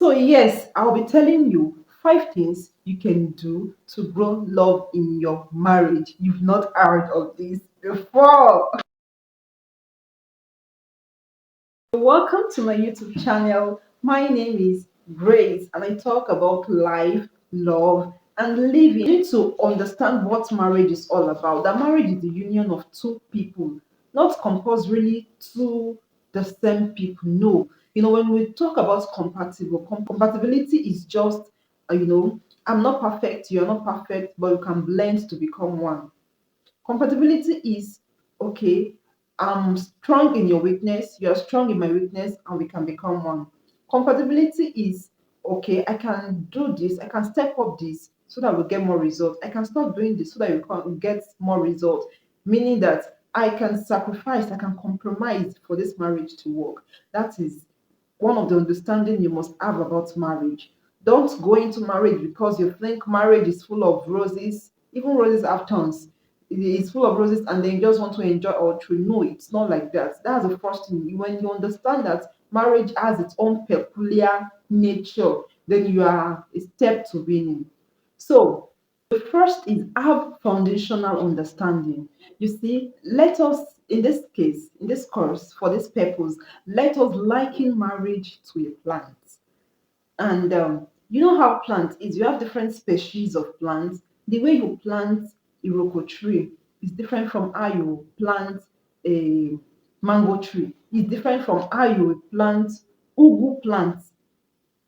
So, yes, I'll be telling you 5 things you can do to grow love in your marriage. You've not heard of this before. Welcome to my YouTube channel. My name is Grace, and I talk about life, love, and living. You need to understand what marriage is all about. That marriage is the union of two people, not compulsorily two the same people. No, when we talk about compatibility is just, I'm not perfect, you're not perfect, but you can blend to become one. Compatibility is okay, I'm strong in your weakness, you're strong in my weakness, and we can become one. Compatibility is okay, I can do this, I can step up this so that we get more results. I can stop doing this so that we can get more results. Meaning that I can sacrifice, I can compromise for this marriage to work. That is one of the understanding you must have about marriage. Don't go into marriage because you think marriage is full of roses. Even roses have thorns. It's full of roses, and then you just want to enjoy all through. No, it's not like that. That's the first thing. When you understand that marriage has its own peculiar nature, then you are a step to winning. So the first is have foundational understanding. You see, let us, in this case, in this course, for this purpose, let us liken marriage to a plant. And you know how plant is, you have different species of plants. The way you plant iroko tree is different from how you plant a mango tree. It's different from how you plant ugu plants.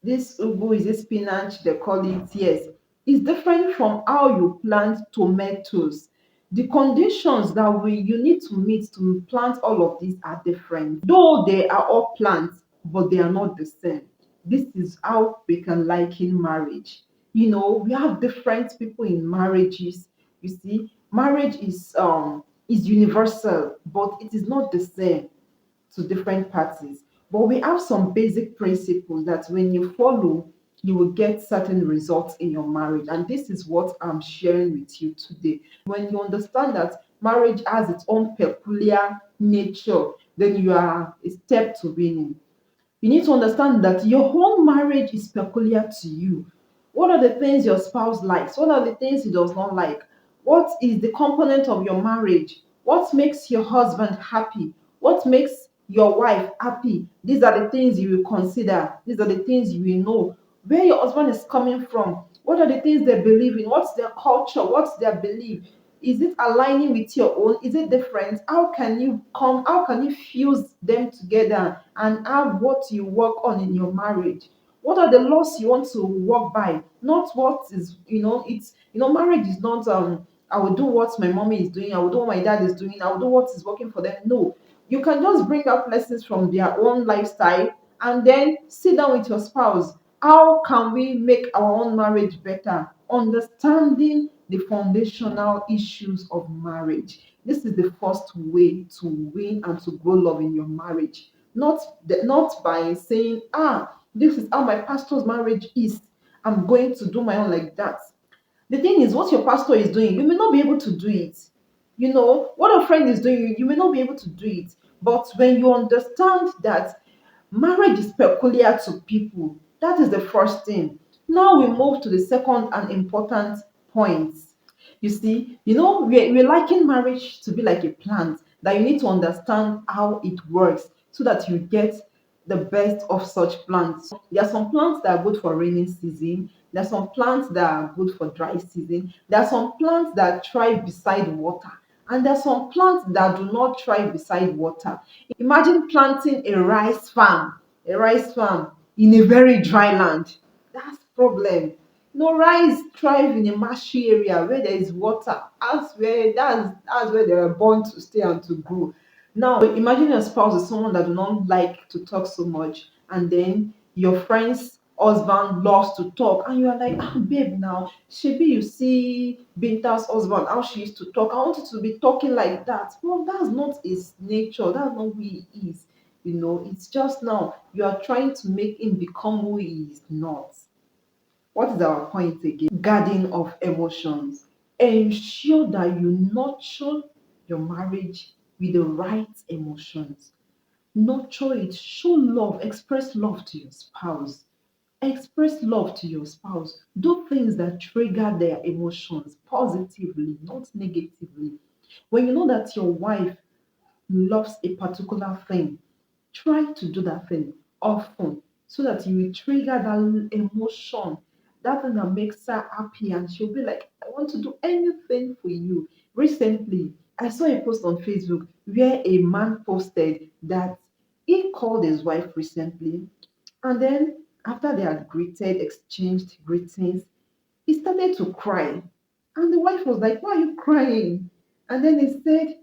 This ugu is a spinach, they call it, yes. It's different from how you plant tomatoes. The conditions that you need to meet to plant all of these are different. Though they are all plants, but they are not the same. This is how we can liken marriage. We have different people in marriages. You see, marriage is universal, but it is not the same to different parties. But we have some basic principles that when you follow, you will get certain results in your marriage. And this is what I'm sharing with you today. When you understand that marriage has its own peculiar nature, then you are a step to winning. You need to understand that your whole marriage is peculiar to you. What are the things your spouse likes? What are the things he does not like? What is the component of your marriage? What makes your husband happy? What makes your wife happy? These are the things you will consider. These are the things you will know. Where your husband is coming from. What are the things they believe in? What's their culture? What's their belief? Is it aligning with your own? Is it different? How can you fuse them together and have what you work on in your marriage? What are the laws you want to work by? Not what is, it's, marriage is not, I will do what my mommy is doing, I will do what my dad is doing, I will do what is working for them. No, you can just bring out lessons from their own lifestyle and then sit down with your spouse. How can we make our own marriage better? Understanding the foundational issues of marriage. This is the first way to win and to grow love in your marriage. Not by saying, this is how my pastor's marriage is. I'm going to do my own like that. The thing is, what your pastor is doing, you may not be able to do it. What a friend is doing, you may not be able to do it. But when you understand that marriage is peculiar to people, that is the first thing. Now we move to the second and important point. You see, we're liking marriage to be like a plant that you need to understand how it works so that you get the best of such plants. There are some plants that are good for rainy season. There are some plants that are good for dry season. There are some plants that thrive beside water. And there are some plants that do not thrive beside water. Imagine planting a rice farm in a very dry land. That's problem. No, rice thrive in a marshy area where there is water. That's where they are born to stay and to grow. Now, imagine your spouse is someone that do not like to talk so much, and then your friend's husband loves to talk, and you are like, babe, now, maybe you see Binta's husband, how she used to talk. I want you to be talking like that. Well, that's not his nature. That's not who he is. It's just now you are trying to make him become who he is not. What is our point again? Guarding of emotions. Ensure that you nurture your marriage with the right emotions. Nurture it. Show love. Express love to your spouse. Express love to your spouse. Do things that trigger their emotions positively, not negatively. When you know that your wife loves a particular thing, try to do that thing often so that you will trigger that emotion, that thing that makes her happy, and she'll be like, I want to do anything for you. Recently, I saw a post on Facebook where a man posted that he called his wife recently, and then after they had greeted, exchanged greetings, he started to cry. And the wife was like, why are you crying? And then he said,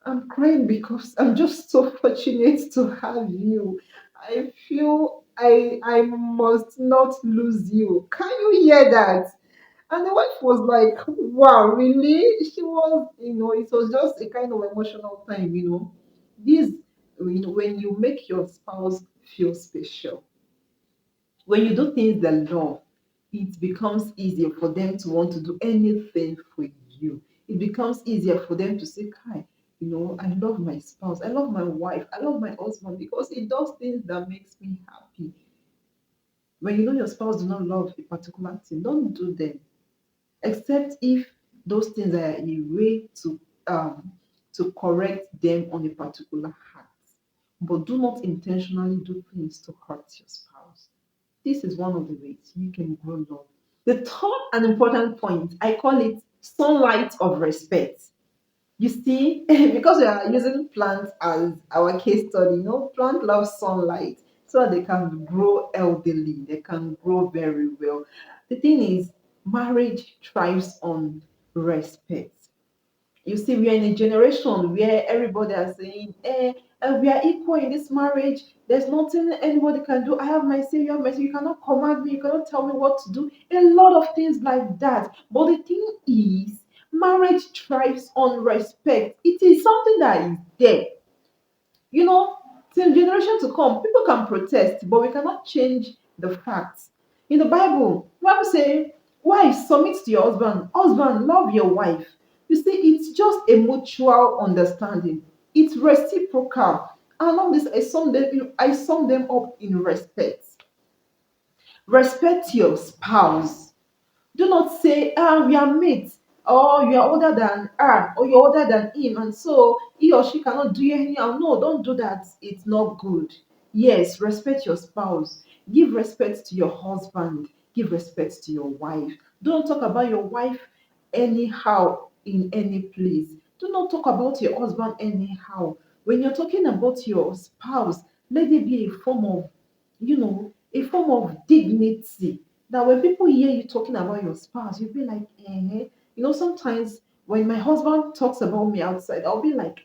I'm crying because I'm just so fortunate to have you. I feel I must not lose you. Can you hear that? And the wife was like, wow, really? She was, it was just a kind of emotional time. This, when you make your spouse feel special, when you do things they love, it becomes easier for them to want to do anything for you. It becomes easier for them to say, Kai, I love my spouse, I love my wife, I love my husband because it does things that makes me happy. When you know your spouse do not love a particular thing, don't do them. Except if those things are a way to correct them on a particular heart. But do not intentionally do things to hurt your spouse. This is one of the ways you can grow love. The third and important point, I call it sunlight of respect. You see, because we are using plants as our case study, plant loves sunlight so that they can grow healthily, they can grow very well. The thing is, marriage thrives on respect. You see, we are in a generation where everybody is saying, we are equal in this marriage. There's nothing anybody can do. I have my say, you have my say. You cannot command me. You cannot tell me what to do. A lot of things like that. But the thing is, marriage thrives on respect. It is something that is there. You know, till generation to come, people can protest, but we cannot change the facts. In the Bible say, wife, submit to your husband. Husband, love your wife. You see, it's just a mutual understanding. It's reciprocal. And all this, I sum them up in respect. Respect your spouse. Do not say, we are mates, or you are older than her, or you're older than him, and so he or she cannot do you anyhow. No, don't do that. It's not good. Yes, respect your spouse. Give respect to your husband. Give respect to your wife. Don't talk about your wife anyhow in any place. Do not talk about your husband anyhow. When you're talking about your spouse, let it be a form of, dignity. That when people hear you talking about your spouse, you'll be like, eh. Sometimes when my husband talks about me outside, I'll be like,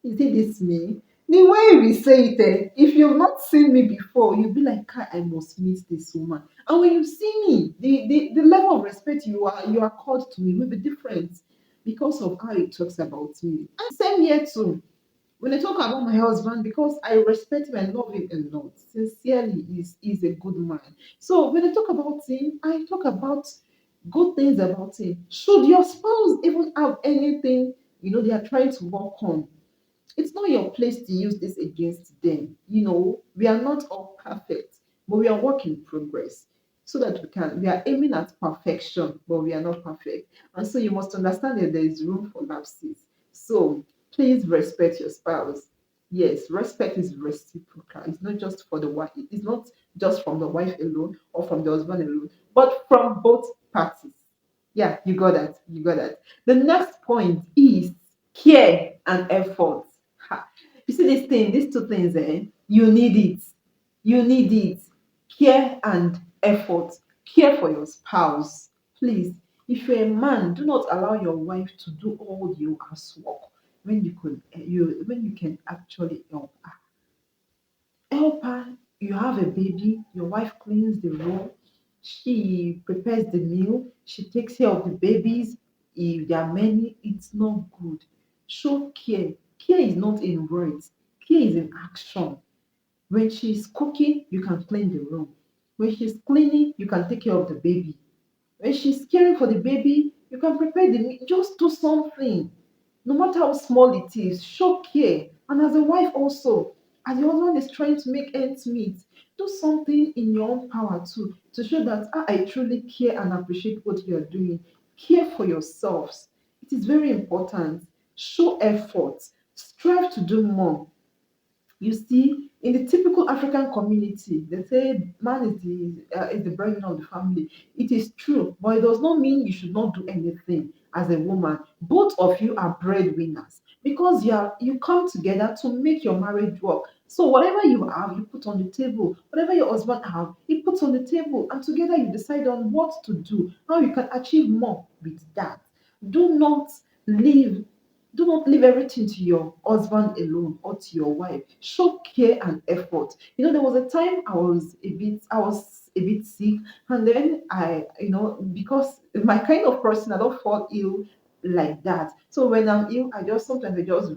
is it this me? The way we say it, if you've not seen me before, you'll be like, "Kai, I must meet this woman." And when you see me, the level of respect you are called to me will be different because of how he talks about me. And same here too. When I talk about my husband, because I respect him and love him a lot, sincerely, he's a good man. So when I talk about him, I talk about good things about him. Should your spouse even have anything, they are trying to work on, it's not your place to use this against them. We are not all perfect, but we are work in progress. So that we are aiming at perfection, but we are not perfect. And so you must understand that there is room for lapses. So please respect your spouse. Yes, respect is reciprocal. It's not just for the wife, it's not just from the wife alone or from the husband alone, but from both parties. Yeah, you got that. You got that. The next point is care and effort. Ha. You see this thing, these two things, you need it. You need it. Care and effort. Care for your spouse. Please, if you're a man, do not allow your wife to do all your housework when you can actually help her. You have a baby, your wife cleans the room, she prepares the meal, she takes care of the babies. If there are many, it's not good. Show care. Care is not in words, care is in action. When she's cooking, you can clean the room. When she's cleaning, you can take care of the baby. When she's caring for the baby, you can prepare the meal. Just do something. No matter how small it is, show care. And as a wife also, as your husband is trying to make ends meet, Do something in your own power too to show that I truly care and appreciate what you are doing. Care for yourselves. It is very important. Show effort. Strive to do more. You see, in the typical African community, they say man is the breadwinner of the family. It is true, but it does not mean you should not do anything as a woman. Both of you are breadwinners because you come together to make your marriage work. So whatever you have, you put on the table. Whatever your husband have, he puts on the table, and together you decide on what to do, how you can achieve more with that. Do not leave do not leave everything to your husband alone or to your wife. Show care and effort. There was a time I was a bit sick, and then because my kind of person, I don't fall ill like that. So when I'm ill, I just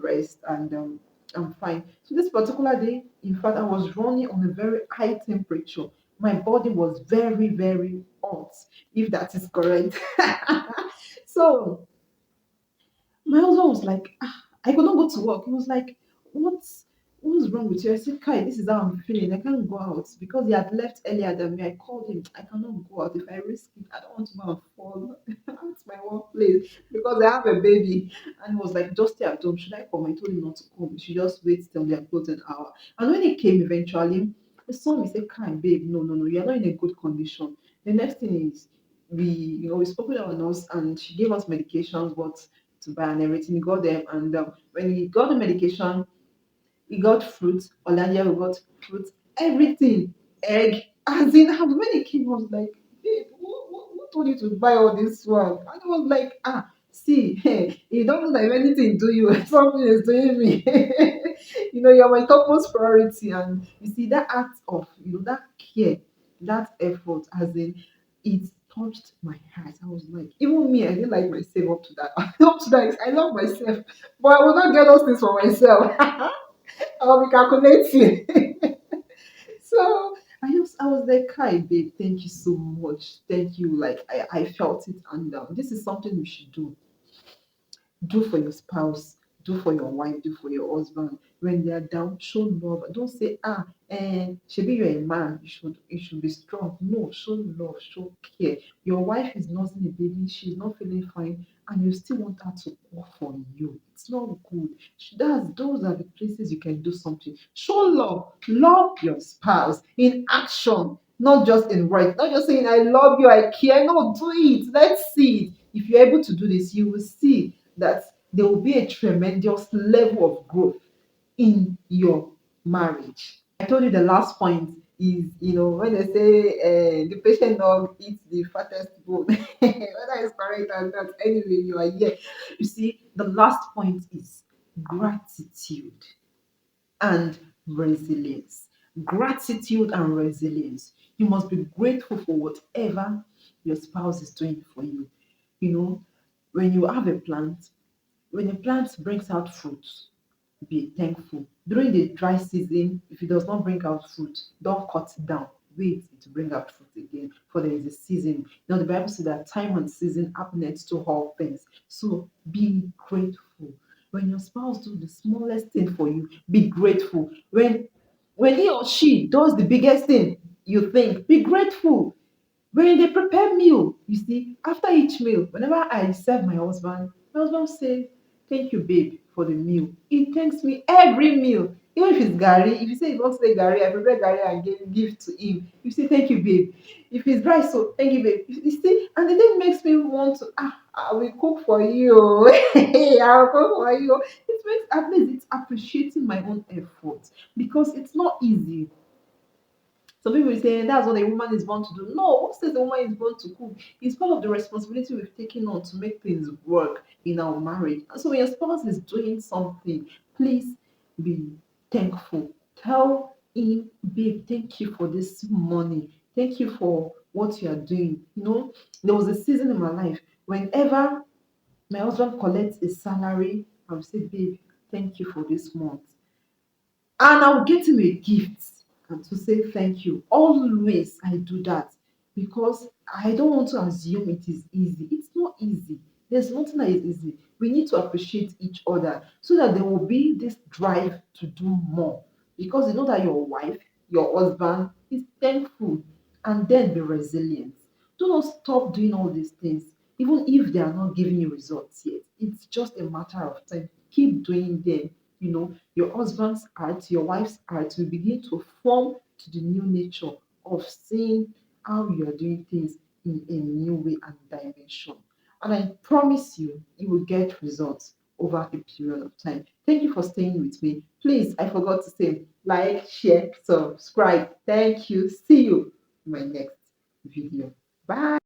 rest, and I'm fine. So this particular day, in fact, I was running on a very high temperature. My body was very, very hot, if that is correct. So my husband was like, I could not go to work. He was like, what's wrong with you? I said, Kai, this is how I'm feeling. I can't go out because he had left earlier than me. I called him. I cannot go out. If I risk it, I don't want to go and fall at my workplace because I have a baby. And he was like, just stay at home. Should I come? I told him not to come. She just wait till they are closed an hour. And when he came eventually, I saw me say, Kai, babe, no, no, no, you're not in a good condition. The next thing is we spoke with our nurse and she gave us medications, but to buy and everything. He got them, and when he got the medication, he got fruit. Olania we got fruit, everything, egg. As in, and when he came, I was like, babe, who told you to buy all this one? And I was like, see, hey, you don't know that if anything do you, something is doing me. You're my topmost priority, and you see that act of that care, that effort, as in it touched my heart. I was like, even me, I didn't like myself up to that. Up to that, I love myself, but I will not get those things for myself. I'll be calculating. So I was like, Kai, babe, thank you so much. Thank you. Like I felt it, and this is something we should do for your spouse, do for your wife, do for your husband. When they are down, show love. Don't say, should you're a man, you should be strong. No, show love, show care. Your wife is nursing a baby, she's not feeling fine, and you still want her to work for you. It's not good. Those are the places you can do something. Show love. Love your spouse in action, not just in words. Not just saying I love you, I care. No, do it. Let's see it. If you're able to do this, you will see that there will be a tremendous level of growth in your marriage. I told you the last point is, when they say the patient dog eats the fattest bone, whether it's correct or not, anyway, you are here. You see, the last point is gratitude and resilience. Gratitude and resilience. You must be grateful for whatever your spouse is doing for you. You know, when you have a plant, when a plant brings out fruit, be thankful. During the dry season, if it does not bring out fruit, don't cut it down. Wait to bring out fruit again, for there is a season. Now the Bible says that time and season happeneth to all things. So be grateful. When your spouse do the smallest thing for you, be grateful. When he or she does the biggest thing, you think, be grateful. When they prepare meal, you see, after each meal, whenever I serve my husband say, thank you, babe, for the meal. He thanks me every meal. Even if it's Gary, if you say he wants to say Gary, I prepare Gary and give to him. You say, thank you, babe. If it's rice, so thank you, babe. You see, and the thing makes me want to, I will cook for you. I'll cook for you. It makes, at least it's appreciating my own effort because it's not easy. Some people say that's what a woman is born to do. No, who says a woman is born to cook? It's part of the responsibility we've taken on to make things work in our marriage. And so when your spouse is doing something, please be thankful. Tell him, babe, thank you for this money. Thank you for what you are doing. There was a season in my life whenever my husband collects a salary, I will say, babe, thank you for this month, and I'll get him a gift and to say thank you. Always I do that because I don't want to assume it is easy. It's not easy. There's nothing that is easy. We need to appreciate each other so that there will be this drive to do more. Because you know that your wife, your husband Be thankful and then be resilient. Do not stop doing all these things, even if they are not giving you results yet. It's just a matter of time. Keep doing them. Your husband's heart, your wife's heart will begin to form to the new nature of seeing how you are doing things in a new way and dimension. And I promise you, you will get results over a period of time. Thank you for staying with me. Please, I forgot to say, like, share, subscribe. Thank you. See you in my next video. Bye.